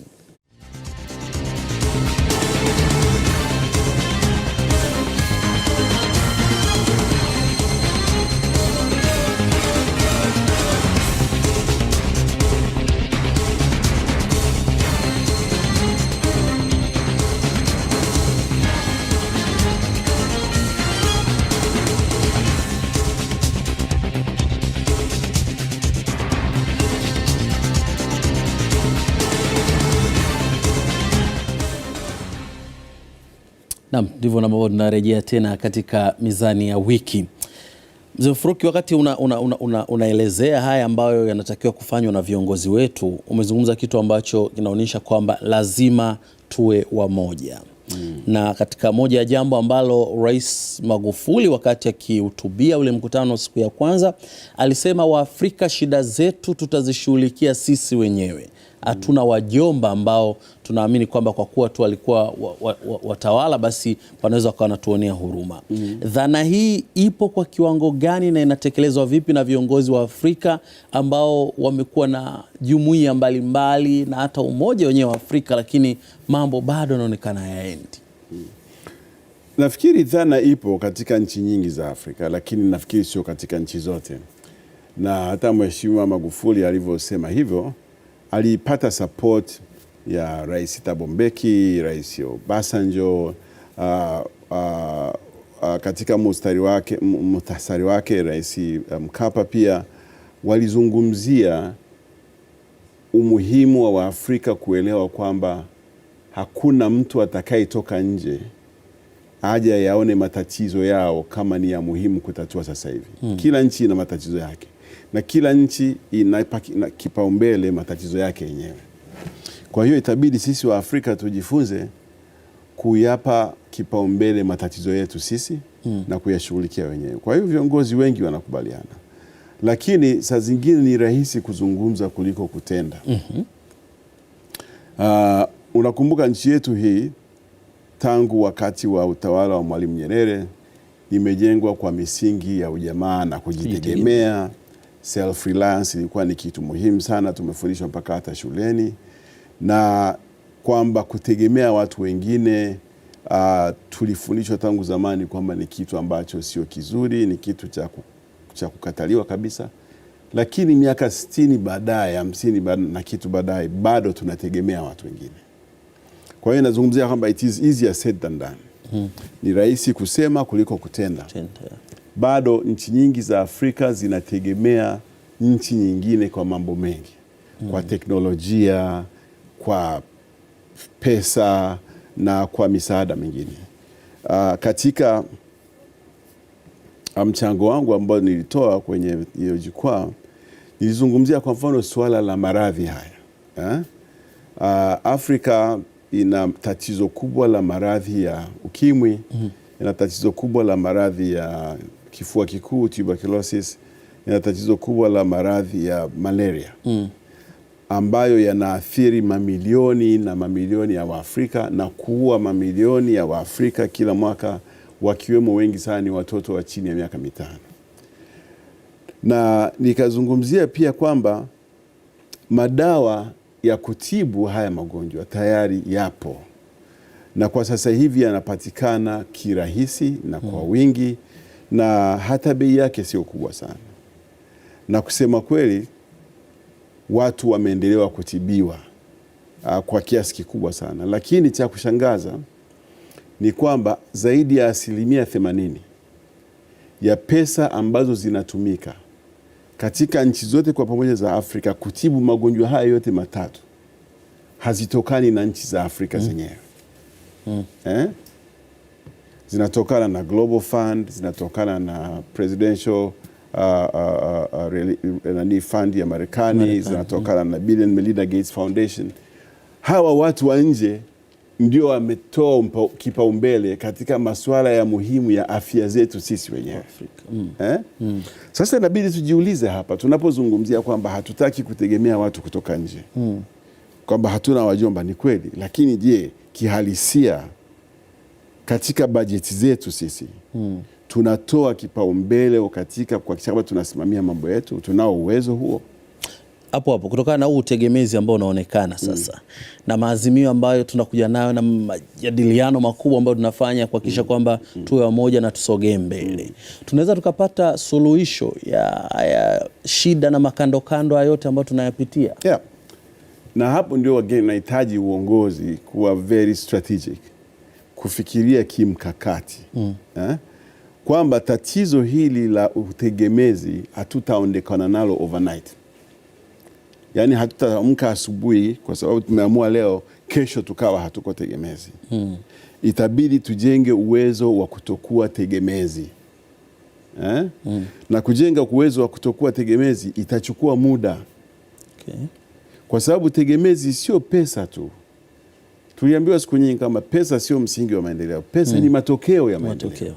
Naam, ndivyo ambavyo tunarejea tena katika mizani ya wiki. Mzee Mfuluki, wakati unaelezea haya ambayo yanatakiwa kufanywa na viongozi wetu, umezungumza kitu ambacho kinaonyesha kwamba lazima tuwe wamoja. Na katika moja ya jambo ambalo Rais Magufuli wakati akihutubia ule mkutano siku ya kwanza alisema, Waafrika shida zetu tutazishughulikia sisi wenyewe. Hatuna wajomba ambao tunaamini kwamba kwa kuwa tu walikuwa watawala basi wanaweza wakawa wanatuonea huruma. Dhana hii ipo kwa kiwango gani na inatekelezwa vipi na viongozi wa Afrika ambao wamekuwa na jumuiya mbalimbali na hata umoja wenyewe wa Afrika, lakini mambo bado yanaonekana hayaendi? Nafikiri dhana ipo katika nchi nyingi za Afrika, lakini nafikiri sio katika nchi zote, na hata Mheshimiwa Magufuli alivyosema hivyo alipata support ya Rais Thabo Mbeki, Rais Obasanjo, katika muhtasari wake Rais Mkapa pia walizungumzia umuhimu wa Waafrika kuelewa kwamba hakuna mtu atakayetoka nje aje yaone matatizo yao kama ni ya muhimu kutatua sasa hivi. Kila nchi ina matatizo yake na kila nchi inaipa kipaumbele matatizo yake yenyewe. Kwa hiyo itabidi sisi wa Afrika tujifunze kuyapa kipaumbele matatizo yetu sisi na kuyashughulikia wenyewe. Kwa hiyo viongozi wengi wanakubaliana, lakini saa zingine ni rahisi kuzungumza kuliko kutenda. Unakumbuka nchi yetu hii tangu wakati wa utawala wa Mwalimu Nyerere imejengwa kwa misingi ya ujamaa na kujitegemea. Self reliance ilikuwa ni kitu muhimu sana, tumefundishwa mpaka hata shuleni, na kwamba kutegemea watu wengine tulifundishwa tangu zamani kwamba ni kitu ambacho sio kizuri, ni kitu cha kukataliwa kabisa. Lakini miaka 60 baadaye, 50 na kitu baadaye, bado tunategemea watu wengine. Kwa hiyo nazungumzia kwamba it is easier said than done. Ni rahisi kusema kuliko kutenda. Bado nchi nyingi za Afrika zinategemea nchi nyingine kwa mambo mengi, kwa teknolojia, kwa pesa na kwa misaada mingine. Katika mchango wangu ambao nilitoa kwenye hiyo jukwaa, nilizungumzia kwa mfano suala la maradhi haya. Afrika ina tatizo kubwa la maradhi ya ukimwi, ina tatizo kubwa la maradhi ya kifua kikuu, tuberculosis, ina tatizo kubwa la maradhi ya malaria ambayo yanaathiri mamilioni na mamilioni ya Waafrika na kuua mamilioni ya Waafrika kila mwaka, wakiwemo wengi sana ni watoto wa chini ya miaka 5. Na nikazungumzia pia kwamba madawa ya kutibu haya magonjwa tayari yapo, na kwa sasa hivi yanapatikana kirahisi na kwa wingi, na hata bei yake sio kubwa sana. Na kusema kweli watu wameendelewa kutibiwa kwa kiasi kikubwa sana, lakini cha kushangaza ni kwamba zaidi ya 80% ya pesa ambazo zinatumika katika nchi zote kwa pamoja za Afrika kutibu magonjwa haya yote matatu hazitokani na nchi za Afrika zenyewe. Zinatokana na Global Fund, zinatokana na Presidential Fund ya Marekani, zinatokana na Bill and Melinda Gates Foundation. Hawa watu wa nje ndio wametoa kipaumbele katika masuala ya muhimu ya afya zetu sisi wenyewe. Sasa inabidi tujiulize hapa tunapozungumzia kwamba hatutaki kutegemea watu kutoka nje, kwamba hatuna wajomba, ni kweli, lakini je, kihalisia katika bajeti zetu sisi tunatoa kipaumbele katika kuhakikisha kwamba tunasimamia mambo yetu? Tunao uwezo huo? Hapo kutokana na huu utegemezi ambao unaonekana sasa na maazimio ambayo tunakuja nayo na majadiliano makubwa ambayo tunafanya kuhakikisha kwamba tuwe wamoja na tusogee mbele, tunaweza tukapata suluhisho ya shida na makandokando hayo yote ambayo tunayapitia. Na hapo ndio again nahitaji uongozi kuwa very strategic, kufikiria kimkakati. Kwamba tatizo hili la utegemezi hatutaondekana nalo overnight. Yaani hatutaamka asubuhi kwa sababu tumeamua leo kesho tukawa hatuko tegemezi. Itabidi tujenge uwezo wa kutokuwa tegemezi. Na kujenga uwezo wa kutokuwa tegemezi itachukua muda. Okay. Kwa sababu tegemezi sio pesa tu. Tuliambiwa siku nyingi kama pesa sio msingi wa maendeleo. Pesa ni matokeo ya maendeleo.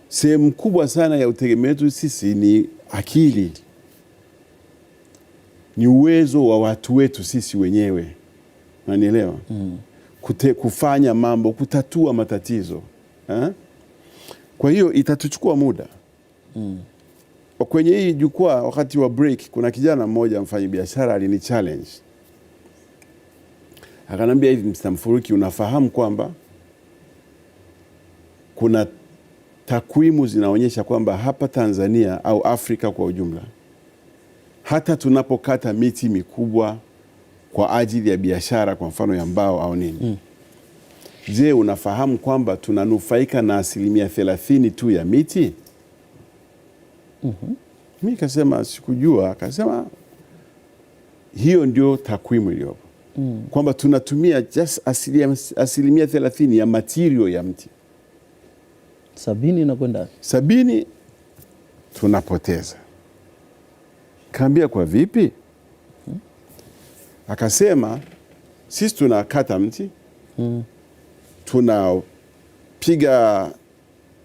Sehemu kubwa sana ya utegemezi wetu sisi ni akili. Ni uwezo wa watu wetu sisi wenyewe. Unanielewa? Kufanya mambo, kutatua matatizo. Kwa hiyo itatuchukua muda. Kwenye hii jukwaa wakati wa break kuna kijana mmoja mfanyabiashara alini challenge. Akanambia hivi, Mr. Mfuluki, unafahamu kwamba kuna takwimu zinaonyesha kwamba hapa Tanzania au Afrika kwa ujumla, hata tunapokata miti mikubwa kwa ajili ya biashara, kwa mfano ya mbao au nini, je, unafahamu kwamba tunanufaika na 30% tu ya miti? Mimi kasema sikujua. Akasema hiyo ndio takwimu iliyopo, kwamba tunatumia just 30% ya material ya mti. 70 inakwenda 70 tunapoteza. Kaambia kwa vipi? Akasema sisi tunakata mti, tunapiga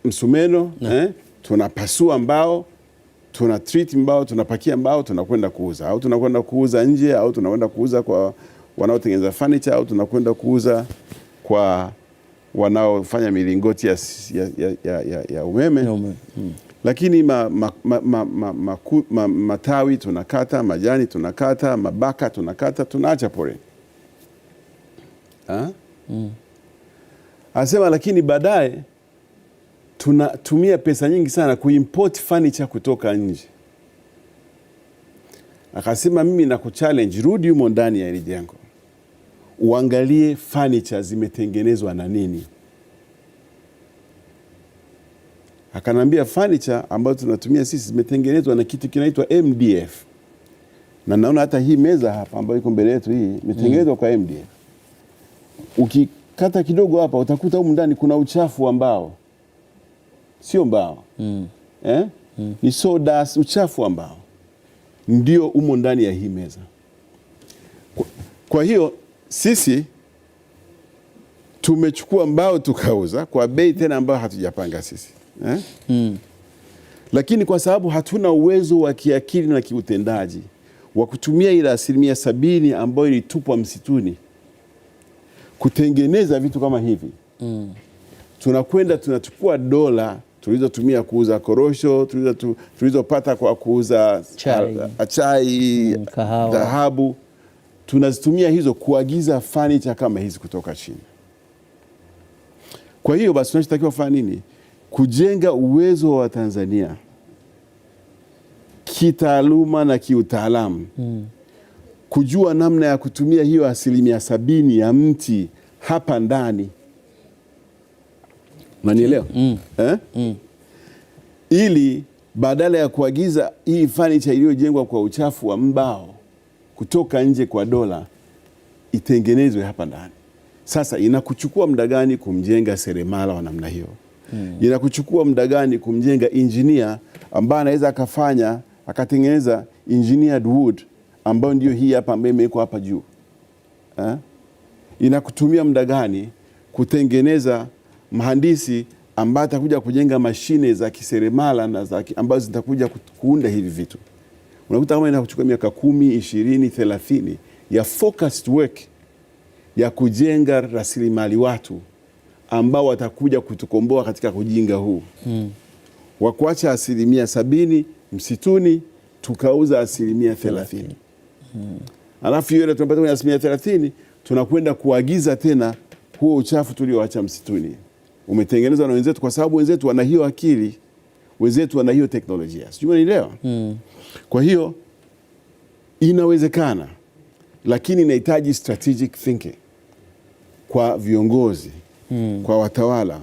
msumeno, tunapasua mbao, tuna treat mbao, tunapakia mbao, tunakwenda kuuza, au tunakwenda kuuza nje, au tunakwenda kuuza kwa wanaotengeneza furniture, au tunakwenda kuuza kwa wanaofanya milingoti ya umeme. Lakini matawi tunakata, majani tunakata, mabaka tunakata, tunaacha pore. Anasema lakini baadaye tunatumia pesa nyingi sana kuimport furniture kutoka nje. Akasema mimi nakuchallenge, rudi humo ndani ya hili jengo, uangalie furniture zimetengenezwa na nini. Akanambia furniture ambazo tunatumia sisi zimetengenezwa na kitu kinaitwa MDF. Na naona hata hii meza hapa ambayo iko mbele yetu hii imetengenezwa kwa MDF. Ukikata kidogo hapa utakuta humu ndani kuna uchafu wa mbao. Sio mbao. Ni sawdust, uchafu wa mbao. Ndio umo ndani ya hii meza. Kwa hiyo sisi tumechukua mbao tukauza kwa bei tena ambayo hatujapanga sisi. Lakini kwa sababu hatuna uwezo wa kiakili na kiutendaji wa kutumia ile 70% ambayo ilitupwa msituni kutengeneza vitu kama hivi, tunakwenda tunachukua dola tulizotumia kuuza korosho, tulizopata kwa kuuza chai, dhahabu, tunazitumia hizo kuagiza furniture kama hizi kutoka China. Kwa hiyo basi tunachotakiwa kufanya nini? Kujenga uwezo wa Tanzania kitaaluma na kiutaalamu, kujua namna ya kutumia hiyo 70% ya mti hapa ndani. Unanielewa? Ili badala ya kuagiza hii furniture iliyojengwa kwa uchafu wa mbao kutoka nje kwa dola, itengenezwe hapa ndani. Sasa inakuchukua muda gani kumjenga seremala wa namna hiyo? Inakuchukua muda gani kumjenga engineer ambaye anaweza akatengeneza engineered wood ambayo ndio hii hapa ambayo imewekwa hapa juu? Inakutumia muda gani kutengeneza mhandisi ambaye atakuja kujenga mashine za kiseremala na ambazo zitakuja kuunda hivi vitu? Unakuta kama inakuchukua miaka 10, 20, 30 ya focused work ya kujenga rasilimali watu ambao watakuja kutukomboa katika kujinga huu. Wa kuacha 70% msituni tukauza 30%. Alafu yule tunapata kwenye 30% tunakwenda kuagiza tena huo uchafu tulioacha msituni. Umetengenezwa na wenzetu, kwa sababu wenzetu wana hiyo akili, wenzetu wana hiyo teknolojia. Sijui unaelewa? Kwa hiyo inawezekana, lakini inahitaji strategic thinking kwa viongozi, kwa watawala,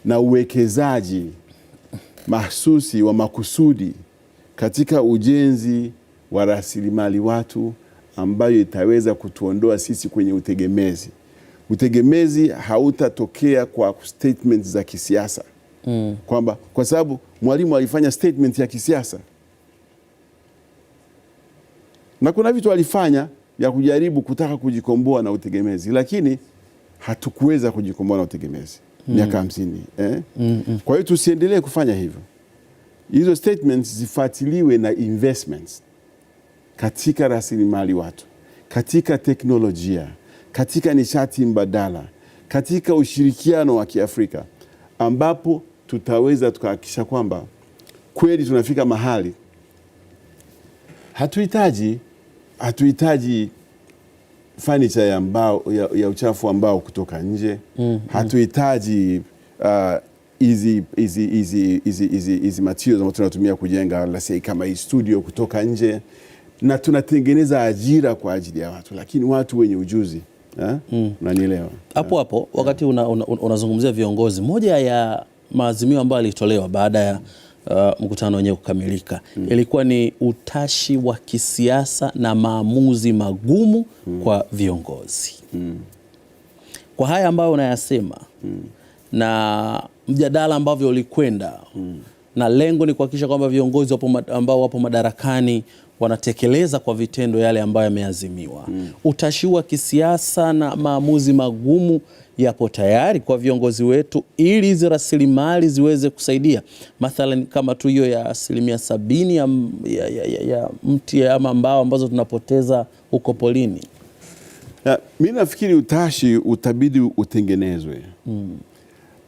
na uwekezaji mahsusi wa makusudi katika ujenzi wa rasilimali watu ambayo itaweza kutuondoa sisi kwenye utegemezi. Utegemezi hautatokea kwa statement za kisiasa. Kwamba kwa sababu Mwalimu alifanya statement ya kisiasa na kuna vitu alifanya ya kujaribu kutaka kujikomboa na utegemezi, lakini hatukuweza kujikomboa na utegemezi miaka 50. Kwa hiyo tusiendelee kufanya hivyo. Hizo statements zifuatiliwe na investments katika rasilimali watu, katika teknolojia, katika nishati mbadala, katika ushirikiano wa Kiafrika, ambapo tutaweza tukahakikisha kwamba kweli tunafika mahali hatuhitaji furniture ya mbao, ya uchafu ambao kutoka nje. Hatuhitaji hizi materials ambazo tunatumia kujenga, let's say kama hii studio, kutoka nje, na tunatengeneza ajira kwa ajili ya watu, lakini watu wenye ujuzi. Unanielewa? Hapo wakati unazungumzia viongozi, moja ya maazimio ambayo alitolewa baada ya mkutano wenyewe kukamilika ilikuwa ni utashi wa kisiasa na maamuzi magumu kwa viongozi. Kwa haya ambayo unayasema na mjadala ambavyo ulikwenda, na lengo ni kuhakikisha kwamba viongozi ambao wapo madarakani wanatekeleza kwa vitendo yale ambayo yameazimiwa. Utashi wa kisiasa na maamuzi magumu yapo tayari kwa viongozi wetu ili hizi rasilimali ziweze kusaidia. Mathalan kama tu hiyo ya 70% ya mti ama mbao ambazo tunapoteza huko polini. Mimi nafikiri utashi utabidi utengenezwe.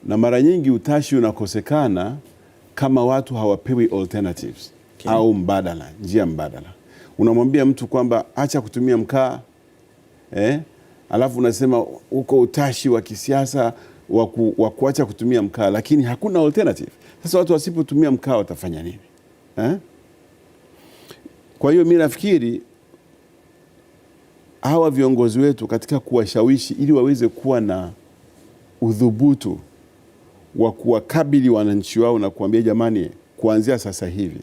Na mara nyingi utashi unakosekana kama watu hawapewi alternatives. Au mbadala, njia mbadala. Unamwambia mtu kwamba acha kutumia mkaa, alafu unasema uko utashi wa kisiasa wa kuacha kutumia mkaa, lakini hakuna alternative. Sasa watu wasipotumia mkaa watafanya nini? Kwa hiyo mimi nafikiri hawa viongozi wetu katika kuwashawishi ili waweze kuwa na udhubutu wa kuwakabili wananchi wao na kuambia jamani, kuanzia sasa hivi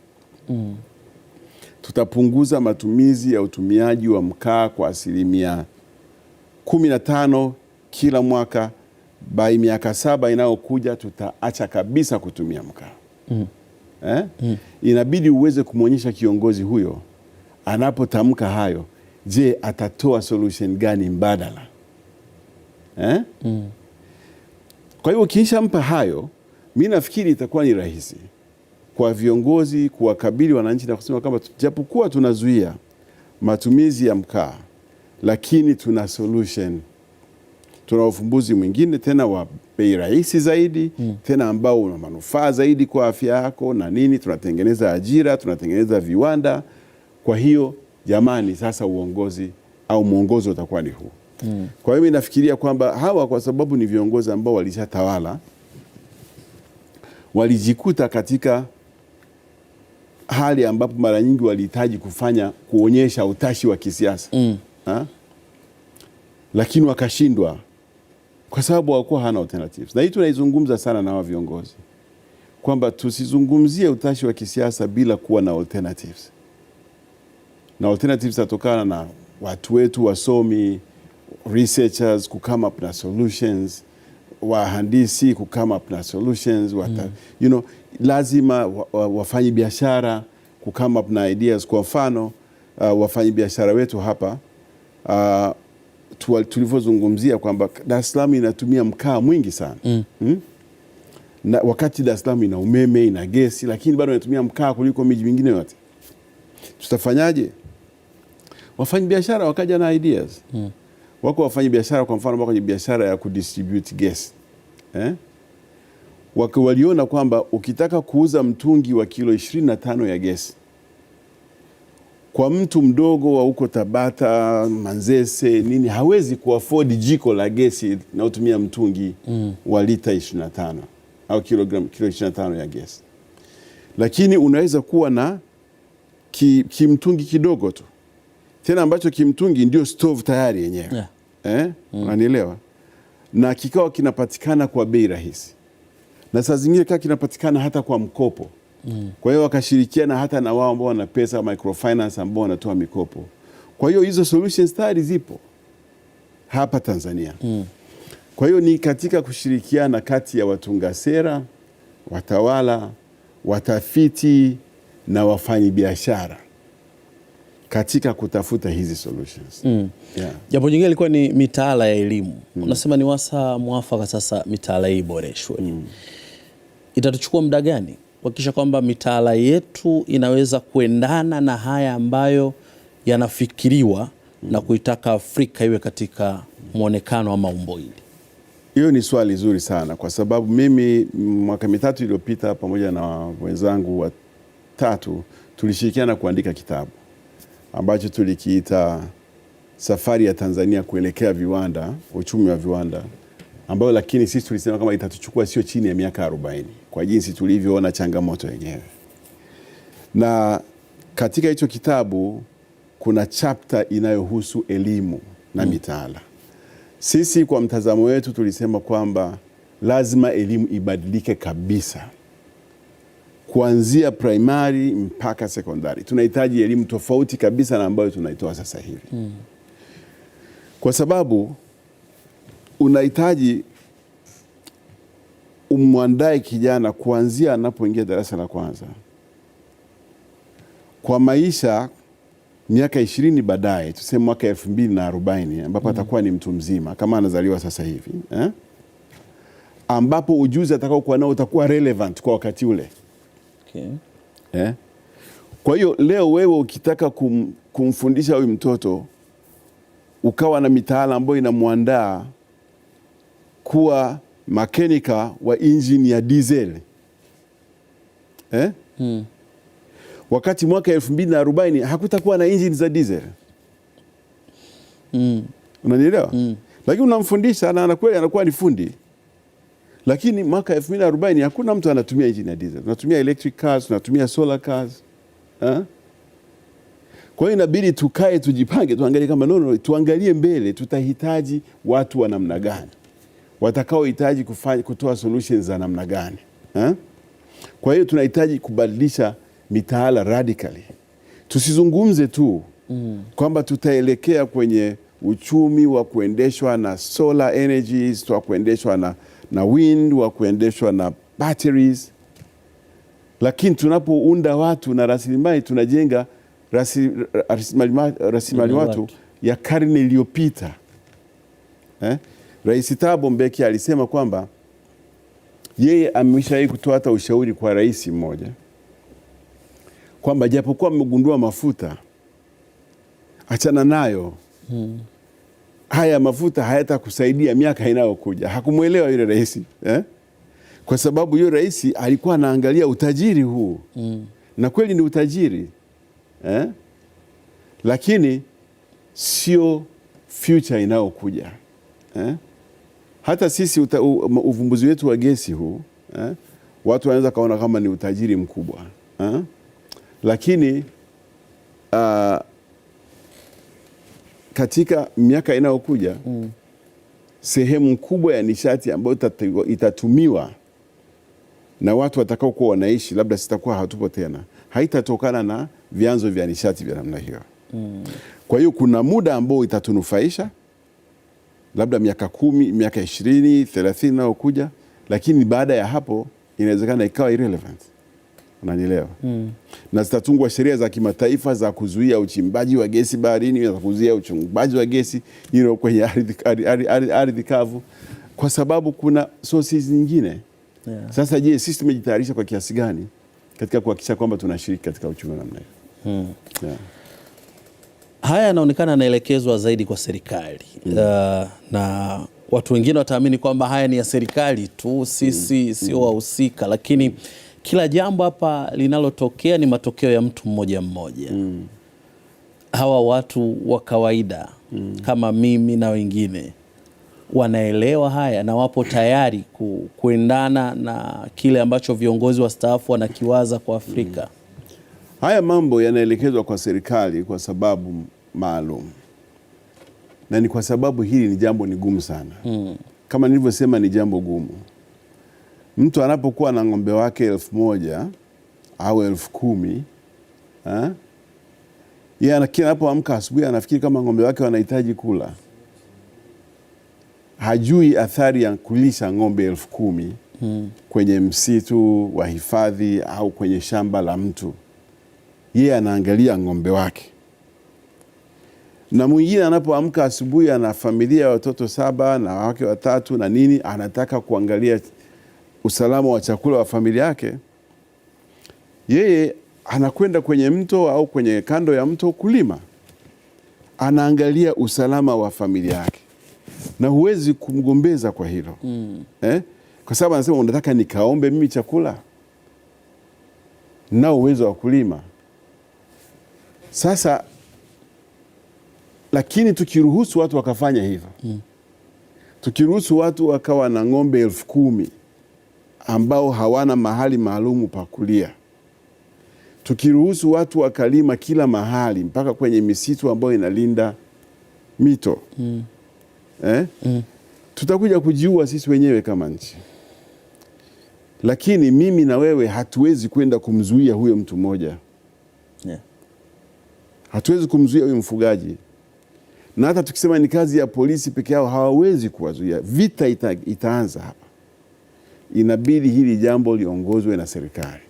tutapunguza matumizi ya utumiaji wa mkaa kwa 15% kila mwaka. By miaka 7 inayokuja tutaacha kabisa kutumia mkaa. Inabidi uweze kumwonyesha kiongozi huyo anapotamka hayo, je, atatoa solution gani mbadala? Kwa hiyo kisha mpa hayo, mimi nafikiri itakuwa ni rahisi kwa viongozi kuwakabili wananchi na kusema kwamba japokuwa tunazuia matumizi ya mkaa, lakini tuna solution, tuna ufumbuzi mwingine tena wa bei rahisi zaidi, tena ambao una manufaa zaidi kwa afya yako na nini. Tunatengeneza ajira, tunatengeneza viwanda. Kwa hiyo jamani, sasa uongozi au mwongozo utakuwa ni huu. Kwa hiyo mimi nafikiria kwamba hawa, kwa sababu ni viongozi ambao walishatawala, walijikuta katika hali ambapo mara nyingi walihitaji kuonyesha utashi wa kisiasa. Lakini wakashindwa kwa sababu hawakuwa hana alternatives. Na hii tunaizungumza sana na hawa viongozi kwamba tusizungumzie utashi wa kisiasa bila kuwa na alternatives. Na alternatives zatokana na watu wetu wasomi, researchers come up na solutions, wahandisi come up na solutions, lazima wafanyi biashara come up na ideas. Kwa mfano wafanyi biashara wetu hapa tulivyozungumzia kwamba Dar es Salaam inatumia mkaa mwingi sana. Na wakati Dar es Salaam ina umeme, ina gesi, lakini bado inatumia mkaa kuliko miji mingine yote. Tutafanyaje? Wafanyi biashara wakaja na ideas. Wako wafanyi biashara, kwa mfano kwenye biashara ya kudistribute gas. Waliona kwamba ukitaka kuuza mtungi wa kilo 25 ya gesi kwa mtu mdogo wa huko Tabata, Manzese, nini, hawezi kuafford jiko la gesi na utumia mtungi wa lita 25 au kilo 25 ya gesi. Lakini unaweza kuwa na kimtungi kidogo tu, tena ambacho kimtungi ndio stove tayari yenyewe. Unanielewa? Na kikawa kinapatikana kwa bei rahisi, na saa zingine kinapatikana hata kwa mkopo. Kwa hiyo wakashirikiana hata na wao ambao wana pesa, microfinance ambao wanatoa mikopo, Kwa hiyo hizo solutions tayari zipo hapa Tanzania. Kwa hiyo ni katika kushirikiana kati ya watunga sera, watawala, watafiti na wafanyabiashara katika kutafuta hizi solutions. Yeah. Jambo jingine lilikuwa ni mitaala ya elimu. Unasema ni wasaa mwafaka sasa mitaala hii iboreshwe. Itatuchukua muda gani kuhakikisha kwamba mitaala yetu inaweza kuendana na haya ambayo yanafikiriwa na kuitaka Afrika iwe katika muonekano ama umbo hili? Hiyo ni swali zuri sana, kwa sababu mimi mwaka 3 iliyopita pamoja na wenzangu 3 tulishirikiana kuandika kitabu ambacho tulikiita Safari ya Tanzania kuelekea viwanda, uchumi wa viwanda, ambayo lakini sisi tulisema kama itatuchukua sio chini ya miaka 40 kwa jinsi tulivyoona changamoto yenyewe. Na katika hicho kitabu kuna chapter inayohusu elimu na mitaala. Sisi kwa mtazamo wetu tulisema kwamba lazima elimu ibadilike kabisa, kuanzia primary mpaka sekondari. Tunahitaji elimu tofauti kabisa na ambayo tunaitoa sasa hivi. Kwa sababu unahitaji umwandae kijana kuanzia anapoingia darasa la kwanza kwa maisha miaka 20 baadaye, tuseme mwaka 2040 ambapo atakuwa ni mtu mzima kama anazaliwa sasa hivi, ambapo ujuzi atakao kuwa nao utakuwa relevant kwa wakati ule. Okay. Kwa hiyo leo wewe ukitaka kumfundisha huyu mtoto ukawa na mitaala ambayo inamwandaa kuwa mechanical wa engine ya diesel, wakati mwaka 2040 hakutakuwa na engine za diesel. Unanielewa? Lakini unamfundisha na anakuwa ni fundi, lakini mwaka 2040 hakuna mtu anatumia engine ya diesel. Tunatumia electric cars, tunatumia solar cars. Kwa hiyo inabidi tukae, tujipange, tuangalie kama tuangalie mbele, tutahitaji watu wa namna gani, watakaohitaji kutoa solutions za namna gani. Kwa hiyo tunahitaji kubadilisha mitaala radically. Tusizungumze tu kwamba tutaelekea kwenye uchumi wa kuendeshwa na solar energies, wa kuendeshwa na wind, wa kuendeshwa na batteries, lakini tunapounda watu na rasilimali tunajenga rasilimali watu ya karne iliyopita. Rais Thabo Mbeki alisema kwamba yeye ameshawahi kutoa hata ushauri kwa rais mmoja kwamba japokuwa mmegundua mafuta, achana nayo. Haya mafuta hayatakusaidia miaka inayokuja. Hakumuelewa yule rais, kwa sababu yule rais alikuwa anaangalia utajiri huu, na kweli ni utajiri, lakini sio future inayokuja. Hata sisi uvumbuzi wetu wa gesi huu, watu wanaweza kaona kama ni utajiri mkubwa, lakini katika miaka inayokuja sehemu kubwa ya nishati ambayo itatumiwa na watu watakao kuwa wanaishi, labda sitakuwa hatupo tena, haitatokana na vyanzo vya nishati vya namna hiyo. Kwa hiyo kuna muda ambao itatunufaisha, labda miaka 10, miaka 20, 30 inayokuja, lakini baada ya hapo inawezekana ikawa irrelevant. Unanielewa? Na zitatungwa sheria za kimataifa za kuzuia uchimbaji wa gesi baharini, za kuzuia uchimbaji wa gesi kwenye ardhi kavu, kwa sababu kuna sources nyingine. Sasa je, sisi tumejitayarisha kwa kiasi gani katika kuhakikisha kwamba tunashiriki katika uchumi wa namna hiyo? Haya yanaonekana yanaelekezwa zaidi kwa serikali, na watu wengine wataamini kwamba haya ni ya serikali tu, sisi sio wahusika, lakini kila jambo hapa linalotokea ni matokeo ya mtu mmoja mmoja. Hawa watu wa kawaida kama mimi na wengine wanaelewa haya na wapo tayari kuendana na kile ambacho viongozi wastaafu wanakiwaza kwa Afrika. Haya mambo yanaelekezwa kwa serikali kwa sababu maalum, na ni kwa sababu hili ni jambo ni gumu sana. Kama nilivyosema, ni jambo gumu. Mtu anapokuwa na ng'ombe wake 1000 au 10,000, Yeye anapoamka asubuhi anafikiri kama ng'ombe wake wanahitaji kula. Hajui athari ya kulisha ng'ombe 10,000 kwenye msitu wa hifadhi au kwenye shamba la mtu. Yeye anaangalia ng'ombe wake. Na mwingine anapoamka asubuhi ana familia ya watoto 7 na wake 3 na nini, anataka kuangalia usalama wa chakula wa familia yake. Yeye anakwenda kwenye mto au kwenye kando ya mto kulima. Anaangalia usalama wa familia yake. Na huwezi kumgombeza kwa hilo. Kwa sababu anasema unataka nikaombe mimi chakula? Na uwezo wa kulima. Sasa lakini tukiruhusu watu wakafanya hivyo. Tukiruhusu watu wakawa na ng'ombe 10,000 ambao hawana mahali maalumu pa kulia. Tukiruhusu watu wakalima kila mahali mpaka kwenye misitu ambayo inalinda mito. Tutakuja kujiua sisi wenyewe kama nchi. Lakini mimi na wewe hatuwezi kwenda kumzuia huyo mtu mmoja. Hatuwezi kumzuia huyo mfugaji. Na hata tukisema ni kazi ya polisi peke yao hawawezi kuwazuia. Vita itaanza hapa. Inabidi hili jambo liongozwe na serikali.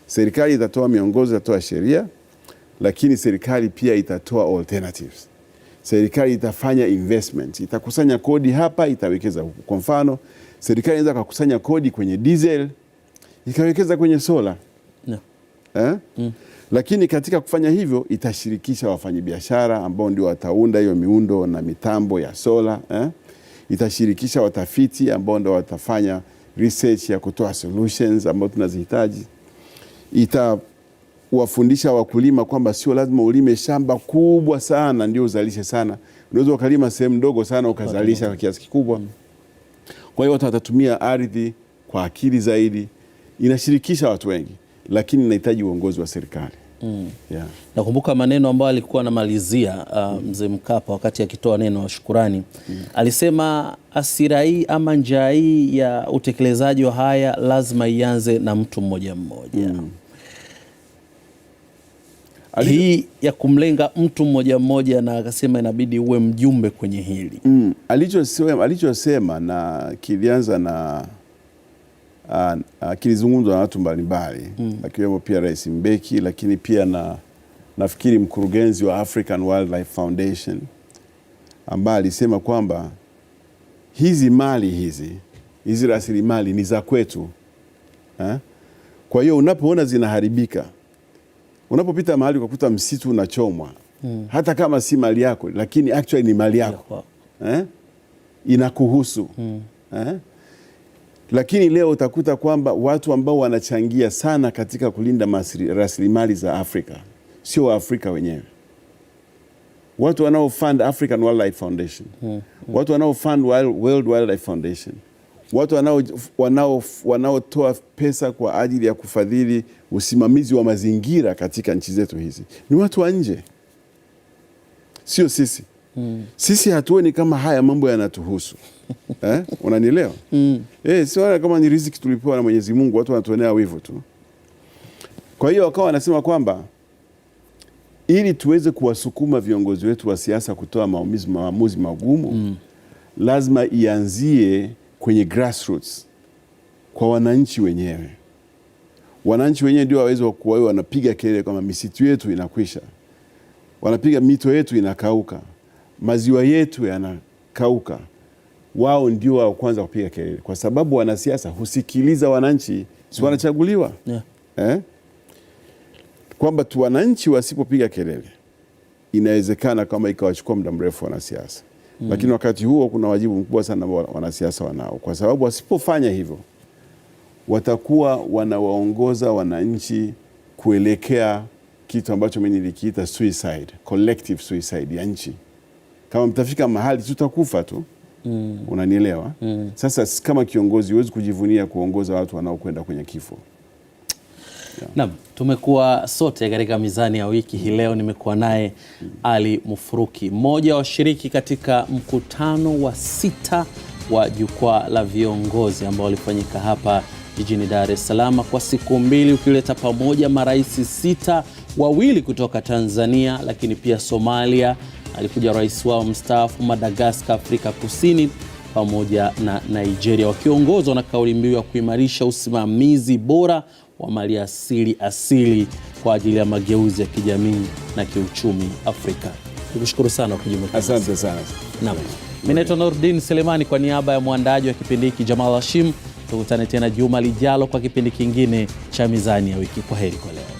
Serikali itatoa miongozo, itatoa sheria, lakini serikali pia itatoa alternatives. Serikali itafanya investment, itakusanya kodi hapa, itawekeza huku. Kwa mfano, serikali inaweza kukusanya kodi kwenye diesel, ikawekeza kwenye sola. Lakini katika kufanya hivyo itashirikisha wafanyabiashara ambao ndio wataunda hiyo miundo na mitambo ya sola. Itashirikisha watafiti ambao ndio watafanya research ya kutoa solutions ambao tunazihitaji. Itawafundisha wakulima kwamba sio lazima ulime shamba kubwa sana ndio uzalishe sana. Unaweza ukalima sehemu ndogo sana ukazalisha kwa kiasi kikubwa. Kwa hiyo watu watatumia ardhi kwa akili zaidi. Inashirikisha watu wengi, lakini inahitaji uongozi wa serikali. Nakumbuka maneno ambayo alikuwa anamalizia Mzee Mkapa wakati akitoa neno la shukurani. Alisema hasira hii ama njaa hii ya utekelezaji wa haya lazima ianze na mtu mmoja mmoja. Hii ya kumlenga mtu mmoja mmoja, na akasema inabidi uwe mjumbe kwenye hili. Alichosema na kilianza na kilizungumzwa na watu mbalimbali, akiwemo pia Rais Mbeki, lakini pia na nafikiri mkurugenzi wa African Wildlife Foundation, ambaye alisema kwamba hizi mali hizi rasilimali ni za kwetu. Kwa hiyo unapoona zinaharibika, unapopita mahali ukakuta msitu unachomwa, hata kama si mali yako, lakini actually ni mali yako, inakuhusu. Lakini leo utakuta kwamba watu ambao wanachangia sana katika kulinda rasilimali za Afrika sio Waafrika wenyewe. Watu wanaofund African Wildlife Foundation, watu wanaofund World Wildlife Foundation, watu wanaotoa pesa kwa ajili ya kufadhili usimamizi wa mazingira katika nchi zetu hizi ni watu wa nje, sio sisi. Sisi hatuoni kama haya mambo yanatuhusu. Unanielewa? Sio kama ni riziki tulipewa na Mwenyezi Mungu, watu wanatuonea wivu tu. Kwa hiyo wakawa wanasema kwamba ili tuweze kuwasukuma viongozi wetu wa siasa kutoa maamuzi magumu, lazima ianzie kwenye grassroots, kwa wananchi wenyewe. Wananchi wenyewe ndio waweze kuwa wanapiga kelele kwamba misitu yetu inakwisha, wanapiga mito yetu inakauka, maziwa yetu yanakauka. Wao ndio wa kwanza kupiga kelele, kwa sababu wanasiasa husikiliza wananchi, si wanachaguliwa. Kwamba tu wananchi wasipopiga kelele, inawezekana kama ikawachukua muda mrefu wanasiasa. Lakini wakati huo kuna wajibu mkubwa sana wanasiasa wanao, kwa sababu wasipofanya hivyo watakuwa wanawaongoza wananchi kuelekea kitu ambacho mimi nilikiita suicide, collective suicide ya nchi. Kama mtafika mahali tutakufa tu. Unanielewa? Sasa kama kiongozi huwezi kujivunia kuongoza watu wanaokwenda kwenye kifo. Naam, tumekuwa sote katika mizani ya wiki hii. Leo nimekuwa naye Ali Mufruki, mmoja wa washiriki katika mkutano wa 6 wa jukwaa la viongozi ambao ulifanyika hapa jijini Dar es Salaam kwa siku 2, ukileta pamoja marais 6 wawili kutoka Tanzania, lakini pia Somalia, alikuja rais wao mstaafu, Madagascar, Afrika Kusini pamoja na Nigeria, wakiongozwa na kauli mbiu ya kuimarisha usimamizi bora wa mali asili kwa ajili ya mageuzi ya kijamii na kiuchumi Afrika. Nikushukuru sana kwa kujumuika. Asante sana. Naam. Mimi naitwa Nurdin Selemani kwa niaba ya mwandaji wa kipindi hiki Jamal Hashim. Tukutane tena juma lijalo kwa kipindi kingine cha Mizani ya Wiki. Kwaheri kwa leo.